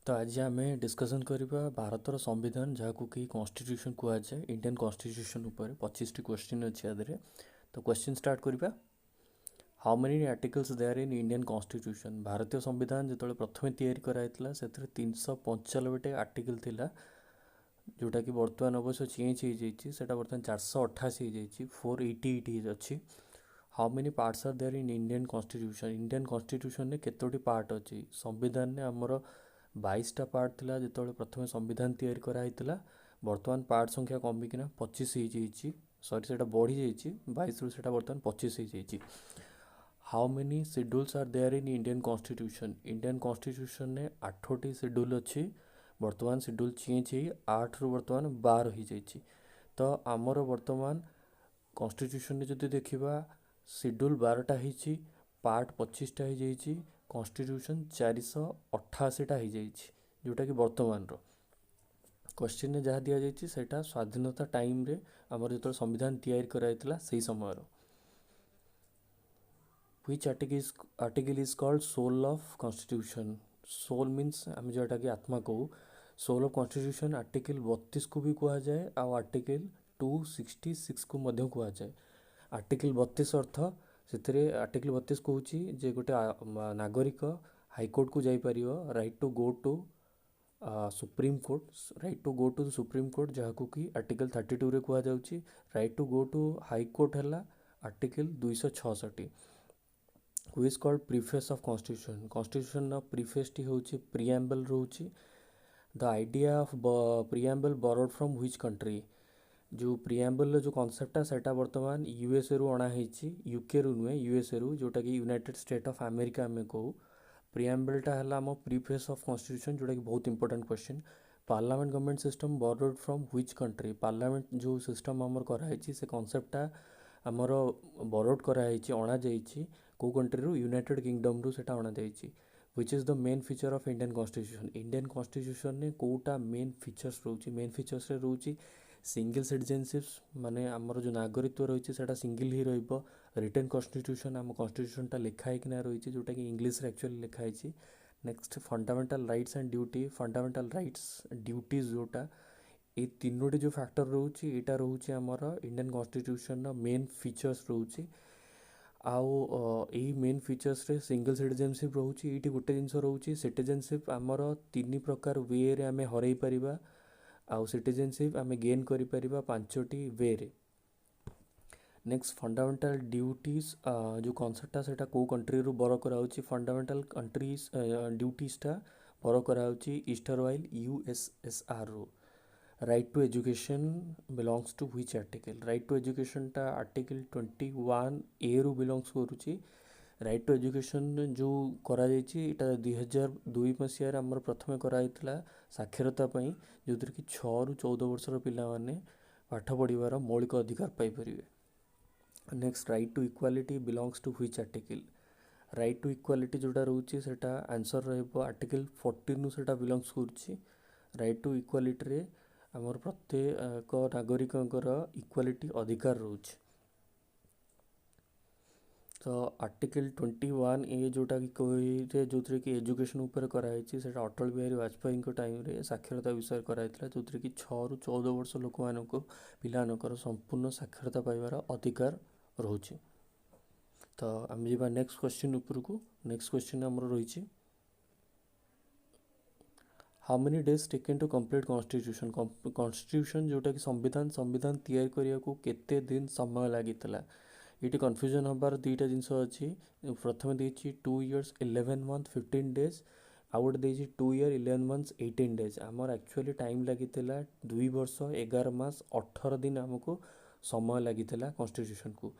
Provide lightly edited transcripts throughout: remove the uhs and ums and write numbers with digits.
तो आज आम डिस्कसन करवा भारतर संविधान जहाँ कि कॉन्स्टिट्यूशन कहुए इंडियन कॉन्स्टिट्यूशन उपर 25 क्वेश्चन अच्छे आदि। तो क्वेश्चन स्टार्ट करवा। How many articles there in Indian constitution. भारतीय संविधान जो प्रथम तैयारी कराइला से 395 आर्टिकल थिला, जोटा कि बर्तमान अवश्य चेंज हो जाता बर्तमान 488 हो 488 अच्छी। How many parts are there in Indian constitution. Indian constitution ने केतोटी पार्ट अच्छी। संविधान ने आमर 22टा पार्ट थिला जो प्रथम संविधान तैयारी कराइला। बर्तमान पार्ट संख्या कमिकिना 25 हो सरी से बढ़ी जाइए 22 रु से बर्तमान 25 हो। How many schedules are there in Indian constitution. Indian constitution ने 8टी शेड्यूल अच्छी। बर्तमान शेड्यूल चेंज हो 8 रु बर्तमान 12 हो जाइए। तो आमर बर्तमान कॉन्स्टिट्यूशन ने जदि देखा शेड्यूल 12टा हो पार्ट 25टा हो जाइए। कॉन्स्टिट्यूशन 488टा हो जाइए जोटा कि वर्तमान क्वेश्चन ने जहाँ दि जाइए सेटा स्वाधीनता टाइम रे आमर जो संविधान तैयारी कराइला से समय। Which article is called soul of constitution? Soul means आम जोटा कि आत्मा कहू। सोल ऑफ कॉन्स्टिट्यूशन आर्टिकल 32 को भी कहा जाए और आर्टिकल 266 को मध्य कहा जाए। आर्टिकल 32 अर्थ से आर्टिकल 32 कहूँ जे गोटे नागरिक हाईकोर्ट को जापर right to go to supreme court. Right to go to supreme court जहाँ को कि आर्टिकल 32 रे कहा जाउची। Right to go to high court है article 266। Who is called preface of constitution? Constitution of preface T होची preamble रोची। The idea of preamble borrowed from which country? जो preamble जो कॉन्सेप्ट है सेटा वर्तमान यूएसए रु अणा होची। यूके रु नुहे यूएसए रु जोटा कि यूनाइटेड स्टेट ऑफ अमेरिका में कहू। preamble टा है आम preface of constitution जोटा कि बहुत important question. Parliament government system borrowed from which country? Parliament जो सिस्टम आमर कराई से कॉन्सेप्टा आमर borrowed कराई अणा जाइए को कंट्री रू यूनाइटेड किंगडम रू सेटा अणा जाइए। Which is the main feature of Indian constitution. Indian constitution ने कोटा मेन फीचर्स रोची। मेन फीचर्स रे रोची सिंगल सिटीजनशिप्स माने आमर जो नागरिकत्व रही है सिंगल ही रहिबो। रिटन कॉन्स्टिट्यूशन आम कॉन्स्टिट्यूशनटा लिखाई कि रही जोटा कि इंग्लिश रे एक्चुअली लिखाई। Next fundamental rights and duty. Fundamental rights duties जोटा ये तीनोटी जो फैक्टर रोचे यहाँ रोचे आमर इंडियन कॉन्स्टिट्यूशन मेन फीचर्स रोचे। आउ यही मेन फीचर्स रे सिंगल सिटीजनशिप रोचे। ये गोटे जिनस रोचे सिटीजनशिप आमर 3 प्रकार वे रे आमे हरई परिबा। आउ सिटीजनशिप आमे गेन करि परिबा 5टी वे रे। नेक्स्ट फंडामेंटल ड्यूटीज जो कॉन्सेप्टा सेटा को कंट्री रू बरो कराउची। फंडामेंटल कंट्रीज ड्यूटीजटा बरो कराउची ईस्टर वाइल यूएसएसआर रू। Right to education belongs to which article. Right to education टा आर्टिकल 21 ए रु बिलोंग्स करुची। राइट टू एजुकेशन जो करा जाइए इटा 2002 मसीह आमर प्रथम कराइला साक्षरता जो कि 6 रु 14 वर्षर पिला माने पाठ पढ़िबार मौलिक अधिकार पाइपर। Next right to equality belongs to which article. Right to equality जोटा रोचे सेटा आंसर रहिबो आर्टिकल 14 नु सेटा बिलोंग्स करुची। राइट टू इक्वालिटी रे आमर प्रत्येक नागरिकंकर इक्वालिटी अधिकार रोचे। तो आर्टिकल 21 ए जोटा कि कही जो कि एजुकेशन उपर कराई से अटल बिहारी वाजपेयी टाइम रे साक्षरता विषय कराइला जो कि 6 रु 14 वर्ष लोक मानक पिलानकर संपूर्ण साक्षरता पाइबार अधिकार रोचे। तो आम जा नेक्स्ट क्वेश्चन उपरकू। नेक्स्ट क्वेश्चन आमर रही how many days taken to complete constitution. Constitution जोटा कि संविधान तैयारी करने को केते दिन समय लगी। ये कन्फ्यूजन हबार 2टा जिनस अच्छी। प्रथम देखिए 2 years 11 months 15 days आउ गोटे देखिए 2 years 11 months 18 days। आमर एक्चुअली टाइम लगी 2 वर्ष 11 मास 18 दिन आमको समय लगी कॉन्स्टिट्यूशन को।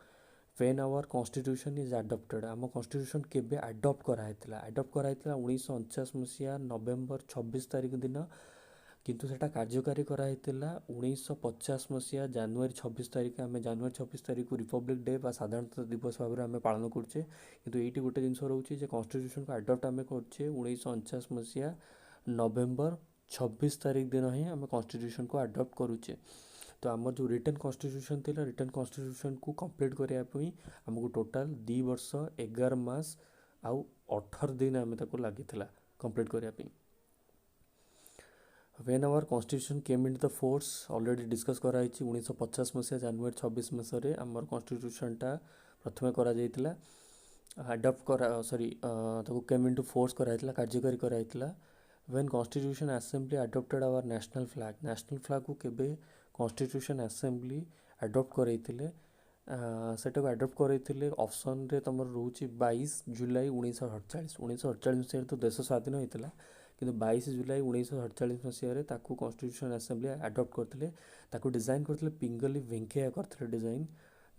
When our constitution is adopted. आम कॉन्स्टिट्यूशन केबे अडॉप्ट कराइला। अडॉप्ट कराइला 1949 मसीहा नवेम्बर 26 तारिख दिन, किंतु सेटा कार्यकारी कराइला 1950 मसीहा जनवरी 26 तारिख। आम जनवरी 26 तारिख को रिपब्लिक डे बा साधारणतः दिवस भाव में आम पालन करुचे। किंतु ये गोटे जिनस रोचे कॉन्स्टिट्यूशन को अडॉप्ट आम करुचे 1949 मसीहा नवेम्बर 26 तारिख दिन ही आम कॉन्स्टिट्यूशन को अडॉप्ट करुचे। तो आम जो रिटन कॉन्स्टिट्यूशन थी रिटन कॉन्स्टिट्यूशन को कंप्लीट करने आमको टोटाल 2 वर्ष 11 मास आउ 18 दिन आम लगी कंप्लीट करने। When our constitution came in the force already discuss कराई 1950 मसीहा जनवरी 26 मसीह आमर कॉन्स्टिट्यूशनटा प्रथमे करा जाइतिला अडप्ट करा सॉरी ताको केम इन टू फोर्स कराइतिला कार्यकारी कराइतिला when constitution assembly adopted our national flag को केबे कॉन्स्टिट्यूशन असेंबली अडप्ट करैतिले सेटाको अडप्ट करैतिले ऑप्शन रे तमर रहउची 22 जुलाई 1948 मसीह तो देश स्वाधीन होइतिला किंतु 22 जुलाई 1948 मसीह ताकू कॉन्स्टिट्यूशन असेंबली अडप्ट करथिले ताकू डिजाइन करथिले पिंगली वेंकैया करथिले डिजाइन।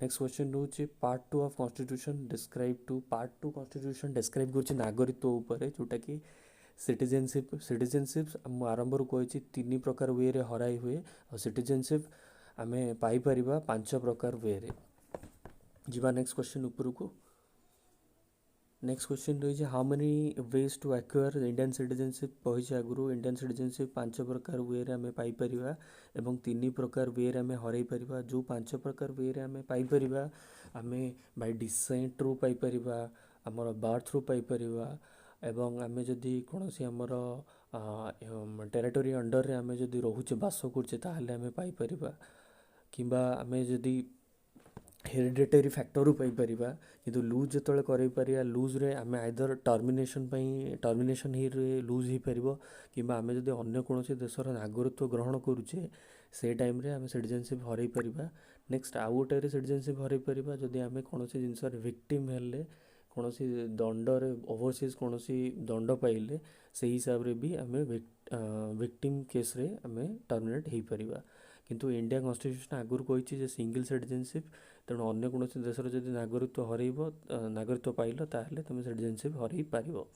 नेक्स्ट क्वेश्चन रहउची part 2 of constitution describe to part 2 constitution describe करछि नागरिकत्व ऊपर जोटा कि सिटीजनशिप आरंभ रू कही 3 प्रकार वे रे हराई हुए और सिटीजनशिप आमे पाई परिबा 5 प्रकार वे रे जीवा। नेक्स्ट क्वेश्चन ऊपर को नेक्स्ट क्वेश्चन रही how many ways to acquire Indian citizenship कही आगु इंडियन सिटीजनशिप 5 प्रकार वे रे आमे पाई परिबा एवं 3 प्रकार वे रे आमे हराई परिबा जो 5 प्रकार वे रे आमे पाई परिबा आमे बाय डिसेंट रू पाई परिबा हमर बर्थ रू पाई परिबा एवं आमे जदि कोनोसी हमर टेरिटोरी अंडर रे आमे जदि रहूचे बास करछे ताहले आमे पाई परिबा किंबा आमे जदि हेरिडेटरी फैक्टर पाई परिबा किंतु लूज जतले करै परिया लूज रे आमे आइदर टर्मिनेशन ही रे लूज ही परिबो किंबा आमे जदि अन्य कोनोसी देशर नागरिकत्व ग्रहण करूचे से टाइम रे आमे सिटीजनशिप हरै परिबा। नेक्स्ट आउ गोटे रे सिटीजनशिप हरै परिबा जदि आमे कोनोसी जिंसर विक्टिम हेले कोनोसी दंड रे ओवरसीज कोनोसी दंड पाइले से हिसाब रे भी आमे विक्टिम केस रे आमे टर्मिनेट ही परिबा किंतु इंडिया कॉन्स्टिट्यूशन आगुर कही जे सिंगल सिटीजनशिप तेणु अन्य कोनोसी देशर जदि नागरिकत्व हरैबो नागरिकत्व पाइल ताहले तुम सिटीजनशिप हरै पारिबो।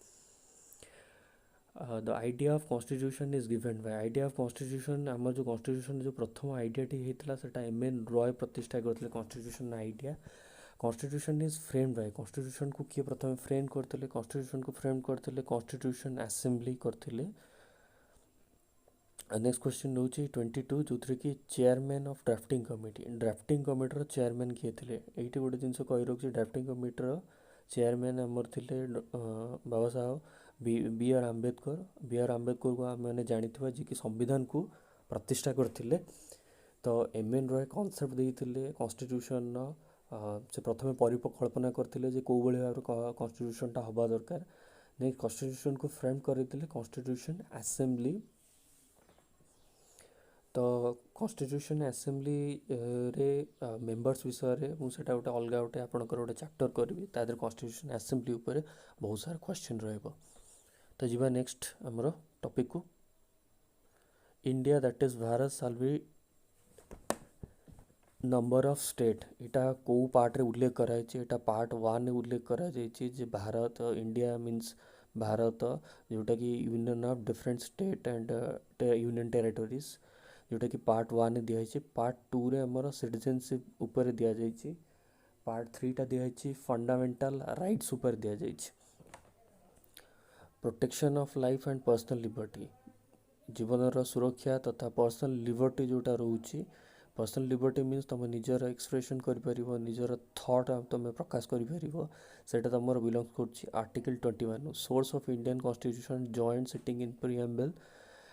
The idea of constitution is given by idea of constitution आम जो कॉन्स्टिट्यूशन जो प्रथम आइडियाटी होता सेटा एम.एन. रॉय प्रतिष्ठा करते constitution idea. Constitution is frame by constitution को किए प्रथम फ्रेम करते कॉन्स्टिट्यूशन को फ्रेम करते कॉन्स्टिट्यूशन असेंबली करते। नेक्स्ट क्वेश्चन हूँ 22 जो थी कि chairman of drafting committee chairman किए थे ये गोटे जिन कही रखी ड्राफ्टिंग कमिटी चेयरमैन आमर थे बाबा साहब बी आर आम्बेडकर को आम जानी जी कि संविधान को प्रतिष्ठा करते तो एम.एन. रॉय कॉन्सेप्ट देते कॉन्स्टिट्यूशन से प्रथम परिकल्पना करते कौ भाव कॉन्स्टिट्यूशन हवा दरकार नेक्स्ट कॉन्स्टिट्यूशन को फ्रेम करते कॉन्स्टिट्यूशन असेंबली तो कॉन्स्टिट्यूशन असेंबली रे मेंबर्स विषय रे मुझे गोटे अलग गोटे आपंकर गोटे चैप्टर करी तादर कॉन्स्टिट्यूशन असेंबली उपर बहुत सारा क्वेश्चन रहिबो। तो जीवा नेक्स्ट हमरो टॉपिक को India that is Bharat shall be number of state इटा को पार्ट रे उल्लेख कराई एटा पार्ट 1 रे उल्लेख करा जायछि जे भारत इंडिया मीन्स भारत जोटा कि union of different state and union territories जोटा कि पार्ट 1 रे दिया पार्ट 2 रे हमर सिटीजनशिप ऊपर दिया जायछि पार्ट 3 टा दिया फंडामेंटल राइट्स ऊपर दिया जायछि protection of life and personal liberty जीवन सुरक्षा तथा पर्सनल लिबर्टी जोटा रोचे पर्सनल लिबर्टी मीन्स तुम निजर एक्सप्रेशन कर निजर थॉट तुम प्रकाश कर तुम बिलोंग्स कर article 21 source of Indian constitution joint sitting in preamble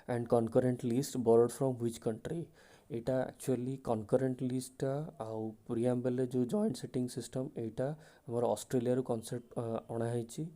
and concurrent list borrowed from which country Etah actually concurrent list आउ प्रीएम्बल जो जॉइंट सिटिंग सिस्टम एटा हमर ऑस्ट्रेलिया रो कांसेप्ट अणाई